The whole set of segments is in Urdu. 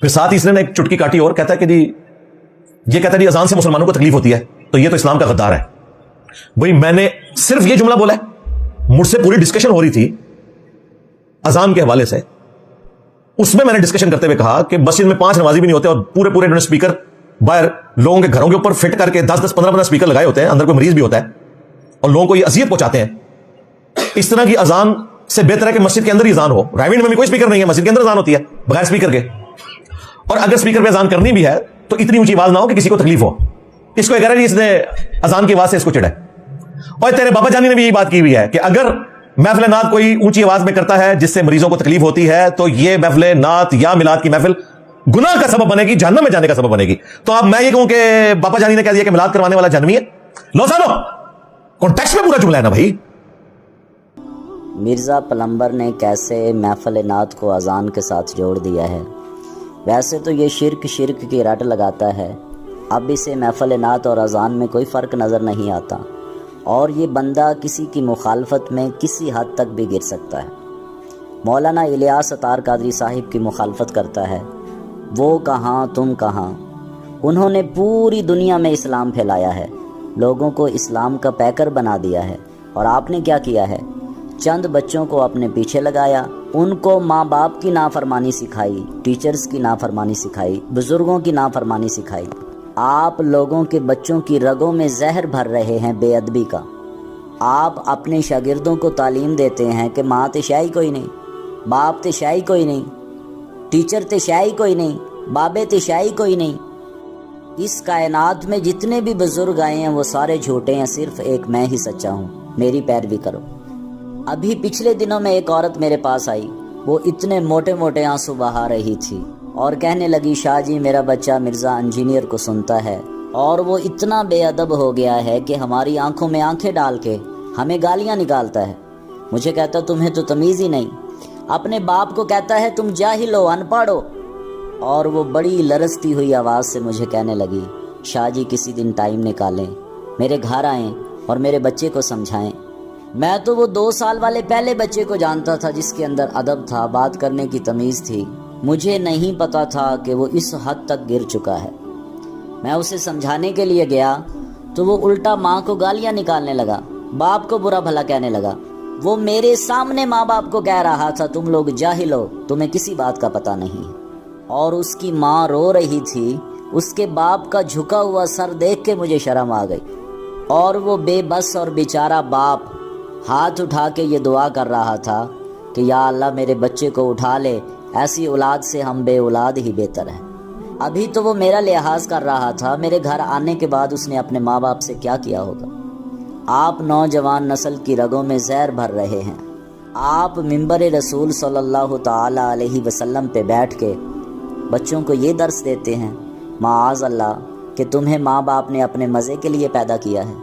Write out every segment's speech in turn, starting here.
پھر ساتھ ہی اس نے ایک چٹکی کاٹی اور کہتا ہے کہ جی یہ کہتا ہے جی اذان سے مسلمانوں کو تکلیف ہوتی ہے تو یہ تو اسلام کا غدار ہے. بھئی میں نے صرف یہ جملہ بولا ہے, مجھ سے پوری ڈسکشن ہو رہی تھی اذان کے حوالے سے. اس میں نے ڈسکشن کرتے ہوئے کہا کہ مسجد میں 5 نمازی بھی نہیں ہوتے اور پورے انہوں نے اسپیکر باہر لوگوں کے گھروں کے اوپر فٹ کر کے 10-15 اسپیکر لگائے ہوتے ہیں, اندر کوئی مریض بھی ہوتا ہے اور لوگوں کو یہ اذیت پہنچاتے ہیں. اس طرح کی اذان سے بہتر ہے کہ مسجد کے اندر ہی اذان ہو. رائیونڈ میں بھی کوئی اسپیکر نہیں ہے, مسجد کے اندر اذان ہوتی ہے بغیر اسپیکر کے. اور اگر اسپیکر پہ اذان کرنی بھی ہے تو اتنی اونچی آواز نہ ہو کہ کسی کو تکلیف ہو. اس کو کہہ رہا ہے اس نے اذان کی آواز سے اس کو چڑھا ہے. اور تیرے بابا جانی نے بھی یہی بات کی ہوئی ہے کہ اگر محفل نعت کوئی اونچی آواز میں کرتا ہے جس سے مریضوں کو تکلیف ہوتی ہے تو یہ محفل نعت یا میلاد کی محفل گناہ کا سبب بنے گی, جہنم میں جانے کا سبب بنے گی. تو اب میں یہ کہوں کہ بابا جانی نے کہہ دیا کہ میلاد کروانے والا جہنمی ہے, لو سانو کانٹیکسٹ میں پورا جملہ ہے نا بھائی. مرزا پلمبر نے کیسے محفل نعت کو اذان کے ساتھ جوڑ دیا ہے. ویسے تو یہ شرک کی رٹ لگاتا ہے, اب اسے محفل نعت اور اذان میں کوئی فرق نظر نہیں آتا, اور یہ بندہ کسی کی مخالفت میں کسی حد تک بھی گر سکتا ہے. مولانا الیاس عطار قادری صاحب کی مخالفت کرتا ہے, وہ کہاں تم کہاں. انہوں نے پوری دنیا میں اسلام پھیلایا ہے, لوگوں کو اسلام کا پیکر بنا دیا ہے, اور آپ نے کیا کیا ہے؟ چند بچوں کو اپنے پیچھے لگایا, ان کو ماں باپ کی نافرمانی سکھائی, ٹیچرز کی نافرمانی سکھائی, بزرگوں کی نافرمانی سکھائی. آپ لوگوں کے بچوں کی رگوں میں زہر بھر رہے ہیں بے ادبی کا. آپ اپنے شاگردوں کو تعلیم دیتے ہیں کہ ماں تے شاہی کوئی نہیں, باپ تے شاہی کوئی نہیں, ٹیچر تے شاہی کوئی نہیں, بابے تے شاہی کوئی نہیں. اس کائنات میں جتنے بھی بزرگ آئے ہیں وہ سارے جھوٹے ہیں, صرف ایک میں ہی سچا ہوں, میری پیروی کرو. ابھی پچھلے دنوں میں ایک عورت میرے پاس آئی, وہ اتنے موٹے موٹے آنسو بہا رہی تھی اور کہنے لگی شاہ جی میرا بچہ مرزا انجینئر کو سنتا ہے اور وہ اتنا بے ادب ہو گیا ہے کہ ہماری آنکھوں میں آنکھیں ڈال کے ہمیں گالیاں نکالتا ہے. مجھے کہتا تمہیں تو تمیز ہی نہیں. اپنے باپ کو کہتا ہے تم جاہل ہو, ان پڑھ ہو. اور وہ بڑی لرزتی ہوئی آواز سے مجھے کہنے لگی شاہ جی کسی دن ٹائم نکالیں, میرے گھر آئیں اور میرے بچے کو سمجھائیں. میں تو وہ 2 سال والے پہلے بچے کو جانتا تھا جس کے اندر ادب تھا, بات کرنے کی تمیز تھی. مجھے نہیں پتا تھا کہ وہ اس حد تک گر چکا ہے. میں اسے سمجھانے کے لیے گیا تو وہ الٹا ماں کو گالیاں نکالنے لگا, باپ کو برا بھلا کہنے لگا. وہ میرے سامنے ماں باپ کو کہہ رہا تھا تم لوگ جاہل ہو, تمہیں کسی بات کا پتہ نہیں. اور اس کی ماں رو رہی تھی, اس کے باپ کا جھکا ہوا سر دیکھ کے مجھے شرم آ گئی. اور وہ بے بس اور بیچارہ باپ ہاتھ اٹھا کے یہ دعا کر رہا تھا کہ یا اللہ میرے بچے کو اٹھا لے, ایسی اولاد سے ہم بے اولاد ہی بہتر ہیں. ابھی تو وہ میرا لحاظ کر رہا تھا, میرے گھر آنے کے بعد اس نے اپنے ماں باپ سے کیا کیا ہوگا. آپ نوجوان نسل کی رگوں میں زہر بھر رہے ہیں. آپ منبر رسول صلی اللہ تعالی علیہ وسلم پہ بیٹھ کے بچوں کو یہ درس دیتے ہیں معاذ اللہ کہ تمہیں ماں باپ نے اپنے مزے کے لیے پیدا کیا ہے.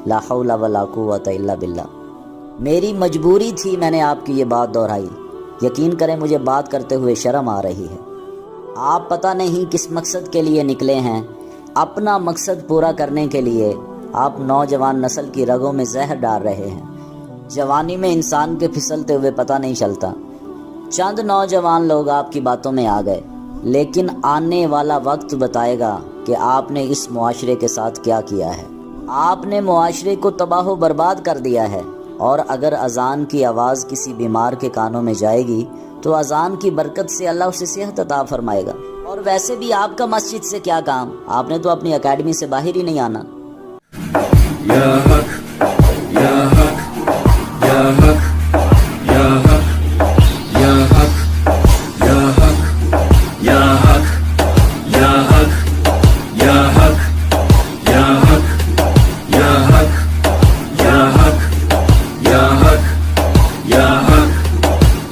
لا حول ولا قوت الا باللہ. میری مجبوری تھی, میں نے آپ کی یہ بات دہرائی. یقین کریں مجھے بات کرتے ہوئے شرم آ رہی ہے. آپ پتہ نہیں کس مقصد کے لیے نکلے ہیں, اپنا مقصد پورا کرنے کے لیے آپ نوجوان نسل کی رگوں میں زہر ڈال رہے ہیں. جوانی میں انسان کے پھسلتے ہوئے پتہ نہیں چلتا. چند نوجوان لوگ آپ کی باتوں میں آ گئے, لیکن آنے والا وقت بتائے گا کہ آپ نے اس معاشرے کے ساتھ کیا کیا ہے. آپ نے معاشرے کو تباہ و برباد کر دیا ہے. اور اگر اذان کی آواز کسی بیمار کے کانوں میں جائے گی تو اذان کی برکت سے اللہ اسے صحت عطا فرمائے گا. اور ویسے بھی آپ کا مسجد سے کیا کام, آپ نے تو اپنی اکیڈمی سے باہر ہی نہیں آنا. یا حق یا حق یا حق یا حق یا حق یا حق یا حق یا حق یا حق یا حق یا حق یا حق ya hak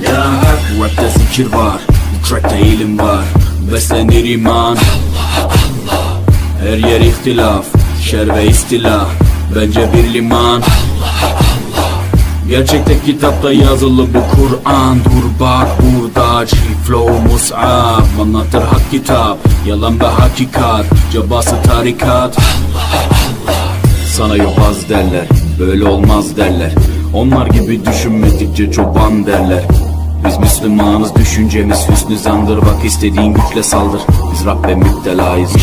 ya hak rapte zikir var, bu trackte ilim var, beslenir iman. Her yer ihtilaf, şer ve istila, bence bir liman. Gerçekte kitapta yazılı bu Kur'an. Dur bak burada Flow Mus'ab anlatır hak kitap, yalan ve hakikat, cabası tarikat. Sana yobaz derler, böyle olmaz derler. Onlar gibi düşünmedikçe çoban derler. Biz Müslümanız, düşüncemiz hüsnü zandır. Bak istediğin güçle saldır, biz Rabbe müptelayız.